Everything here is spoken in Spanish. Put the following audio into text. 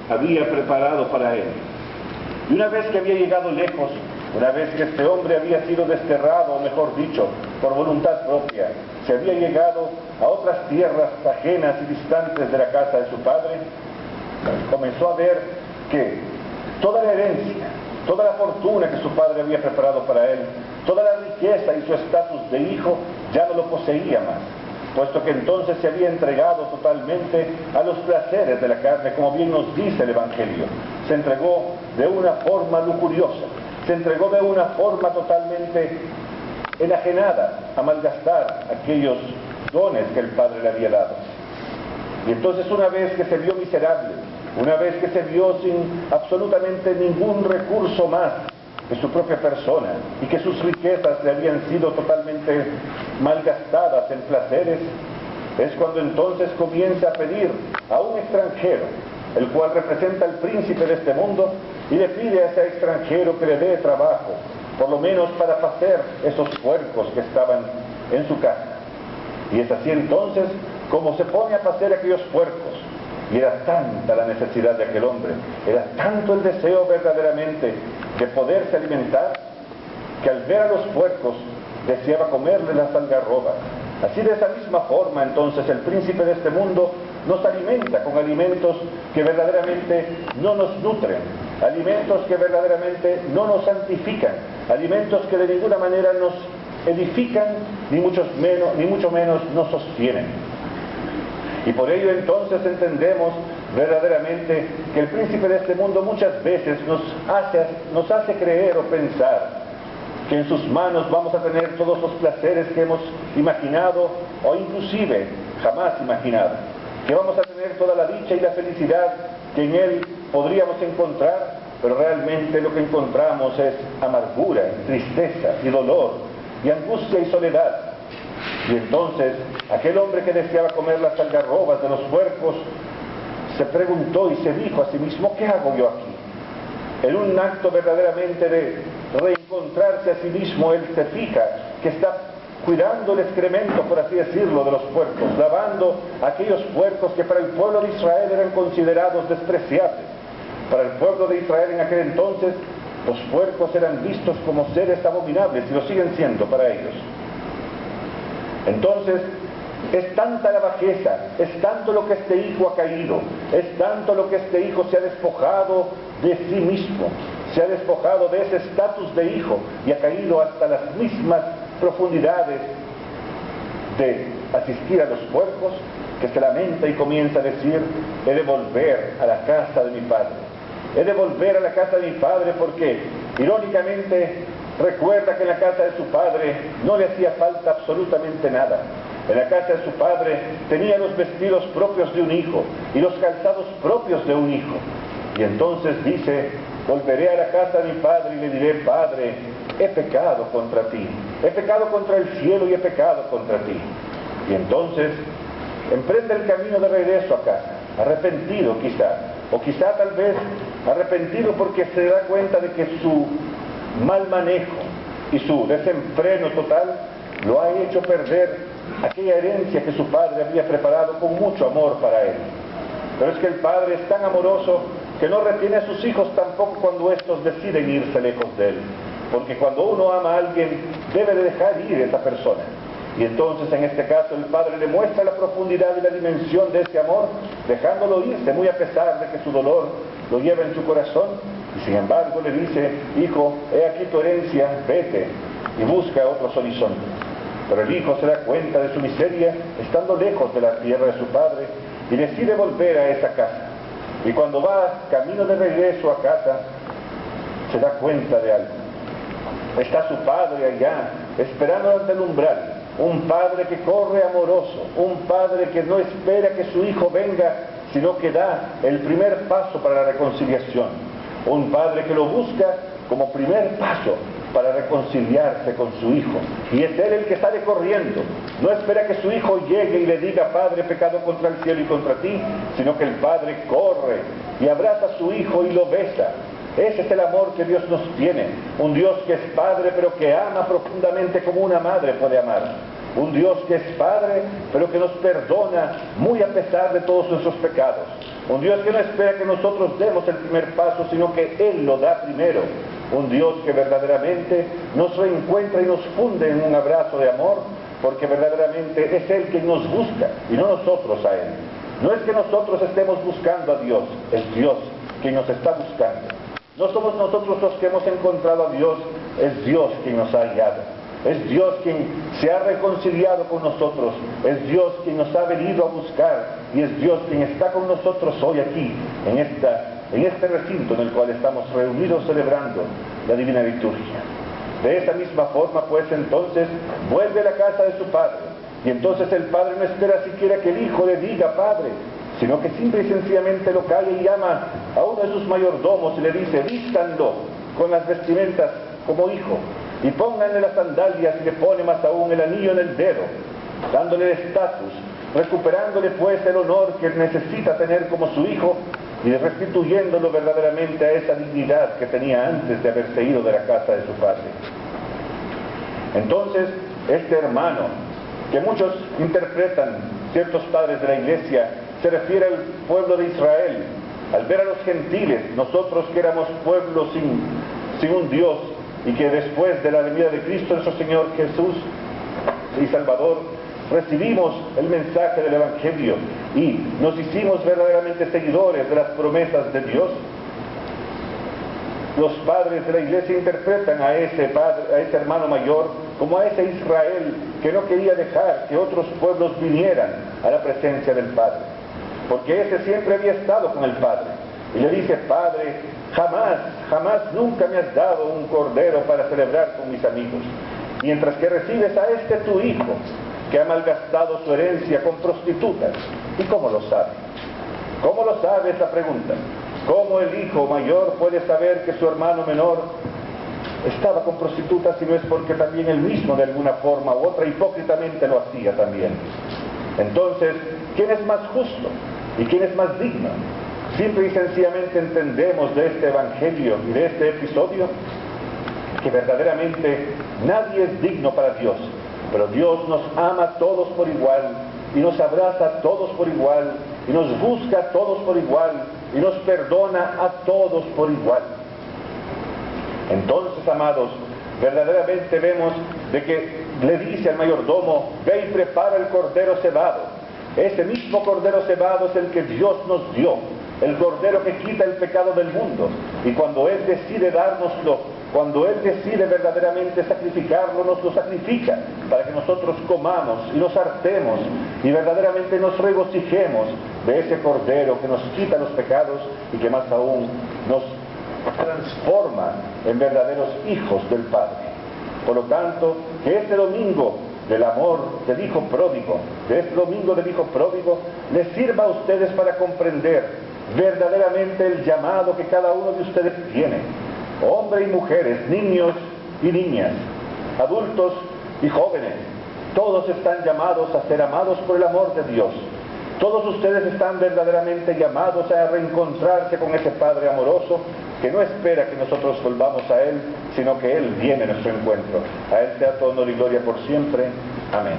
había preparado para él. Y una vez que había llegado lejos, una vez que este hombre había sido desterrado, o mejor dicho, por voluntad propia, se había llegado a otras tierras ajenas y distantes de la casa de su padre, comenzó a ver que toda la herencia, toda la fortuna que su padre había preparado para él, toda la riqueza y su estatus de hijo ya no lo poseía más, puesto que entonces se había entregado totalmente a los placeres de la carne, como bien nos dice el Evangelio. Se entregó de una forma lujuriosa, se entregó de una forma totalmente enajenada a malgastar aquellos dones que el Padre le había dado. Y entonces, una vez que se vio miserable, una vez que se vio sin absolutamente ningún recurso más que su propia persona, y que sus riquezas le habían sido totalmente malgastadas en placeres, es cuando entonces comienza a pedir a un extranjero, el cual representa al príncipe de este mundo, y le pide a ese extranjero que le dé trabajo, por lo menos para pacer esos puercos que estaban en su casa. Y es así entonces como se pone a pacer aquellos puercos. Y era tanta la necesidad de aquel hombre, era tanto el deseo verdaderamente de poderse alimentar, que al ver a los puercos deseaba comerle las algarrobas. Así, de esa misma forma, entonces, el príncipe de este mundo nos alimenta con alimentos que verdaderamente no nos nutren, alimentos que verdaderamente no nos santifican, alimentos que de ninguna manera nos edifican, ni mucho menos nos sostienen. Y por ello entonces entendemos verdaderamente que el príncipe de este mundo muchas veces nos hace creer o pensar que en sus manos vamos a tener todos los placeres que hemos imaginado o inclusive jamás imaginado, que vamos a tener toda la dicha y la felicidad que en él podríamos encontrar, pero realmente lo que encontramos es amargura, tristeza y dolor y angustia y soledad. Y entonces aquel hombre que deseaba comer las algarrobas de los puercos se preguntó y se dijo a sí mismo: ¿qué hago yo aquí? En un acto verdaderamente de reencontrarse a sí mismo, él se fija que está cuidando el excremento, por así decirlo, de los puercos, lavando aquellos puercos que para el pueblo de Israel eran considerados despreciables. Para el pueblo de Israel en aquel entonces, los puercos eran vistos como seres abominables, y lo siguen siendo para ellos. Entonces, es tanta la bajeza, es tanto lo que este hijo ha caído, es tanto lo que este hijo se ha despojado de sí mismo, se ha despojado de ese estatus de hijo y ha caído hasta las mismas profundidades de asistir a los puercos, que se lamenta y comienza a decir: he de volver a la casa de mi padre, he de volver a la casa de mi padre, porque irónicamente recuerda que en la casa de su padre no le hacía falta absolutamente nada. En la casa de su padre tenía los vestidos propios de un hijo y los calzados propios de un hijo. Y entonces dice: volveré a la casa de mi padre y le diré: Padre, he pecado contra ti, he pecado contra el cielo y he pecado contra ti. Y entonces emprende el camino de regreso a casa, arrepentido quizá, o quizá tal vez arrepentido porque se da cuenta de que su mal manejo y su desenfreno total lo ha hecho perder aquella herencia que su padre había preparado con mucho amor para él. Pero es que el padre es tan amoroso que no retiene a sus hijos tampoco cuando estos deciden irse lejos de él, porque cuando uno ama a alguien debe de dejar ir a esa persona. Y entonces en este caso el padre le muestra la profundidad y la dimensión de ese amor, dejándolo irse muy a pesar de que su dolor lo lleva en su corazón, y sin embargo le dice: hijo, he aquí tu herencia, vete y busca otros horizontes. Pero el hijo se da cuenta de su miseria estando lejos de la tierra de su padre y decide volver a esa casa. Y cuando va camino de regreso a casa, se da cuenta de algo. Está su padre allá, esperando ante el umbral, un padre que corre amoroso, un padre que no espera que su hijo venga, sino que da el primer paso para la reconciliación, un padre que lo busca como primer paso para reconciliarse con su hijo, y es él el que sale corriendo. No espera que su hijo llegue y le diga: Padre, he pecado contra el cielo y contra ti, sino que el padre corre y abraza a su hijo y lo besa. Ese es el amor que Dios nos tiene, un Dios que es Padre pero que ama profundamente como una madre puede amar, un Dios que es Padre pero que nos perdona muy a pesar de todos nuestros pecados, Un Dios que no espera que nosotros demos el primer paso, sino que Él lo da primero. Un Dios que verdaderamente nos reencuentra y nos funde en un abrazo de amor, porque verdaderamente es Él quien nos busca y no nosotros a Él. No es que nosotros estemos buscando a Dios, es Dios quien nos está buscando. No somos nosotros los que hemos encontrado a Dios, es Dios quien nos ha hallado. Es Dios quien se ha reconciliado con nosotros, es Dios quien nos ha venido a buscar y es Dios quien está con nosotros hoy aquí, en este recinto en el cual estamos reunidos celebrando la Divina Liturgia. De esa misma forma, pues, entonces, vuelve a la casa de su Padre, y entonces el Padre no espera siquiera que el Hijo le diga Padre, sino que simple y sencillamente lo calla y llama a uno de sus mayordomos y le dice, vístanlo con las vestimentas como hijo, y pónganle las sandalias y le pone más aún el anillo en el dedo, dándole el estatus, recuperándole pues el honor que él necesita tener como su hijo y restituyéndolo verdaderamente a esa dignidad que tenía antes de haberse ido de la casa de su padre. Entonces, este hermano, que muchos interpretan, ciertos padres de la Iglesia, se refiere al pueblo de Israel, al ver a los gentiles, nosotros que éramos pueblo sin un Dios, y que después de la venida de Cristo nuestro Señor Jesús y Salvador, recibimos el mensaje del Evangelio y nos hicimos verdaderamente seguidores de las promesas de Dios. Los padres de la Iglesia interpretan a ese hermano mayor como a ese Israel que no quería dejar que otros pueblos vinieran a la presencia del Padre, porque ese siempre había estado con el Padre, y le dice, Padre, jamás nunca me has dado un cordero para celebrar con mis amigos, mientras que recibes a este tu hijo, que ha malgastado su herencia con prostitutas. ¿Y cómo lo sabe? ¿Cómo lo sabe? Esa pregunta. ¿Cómo el hijo mayor puede saber que su hermano menor estaba con prostitutas si no es porque también él mismo de alguna forma u otra hipócritamente lo hacía también? Entonces, ¿quién es más justo? ¿Y quién es más digno? Simple y sencillamente entendemos de este Evangelio y de este episodio que verdaderamente nadie es digno para Dios, pero Dios nos ama a todos por igual y nos abraza a todos por igual y nos busca a todos por igual y nos perdona a todos por igual. Entonces, amados, verdaderamente vemos de que le dice al mayordomo, ve y prepara el cordero cebado. Ese mismo cordero cebado es el que Dios nos dio, el cordero que quita el pecado del mundo, y cuando Él decide dárnoslo, cuando Él decide verdaderamente sacrificarlo, nos lo sacrifica para que nosotros comamos y nos hartemos y verdaderamente nos regocijemos de ese cordero que nos quita los pecados y que más aún nos transforma en verdaderos hijos del Padre. Por lo tanto, que este domingo del amor del Hijo Pródigo, de este domingo del Hijo Pródigo, les sirva a ustedes para comprender verdaderamente el llamado que cada uno de ustedes tiene, hombres y mujeres, niños y niñas, adultos y jóvenes, todos están llamados a ser amados por el amor de Dios. Todos ustedes están verdaderamente llamados a reencontrarse con ese Padre amoroso que no espera que nosotros volvamos a Él, sino que Él viene a nuestro encuentro. A Él sea todo honor y gloria por siempre. Amén.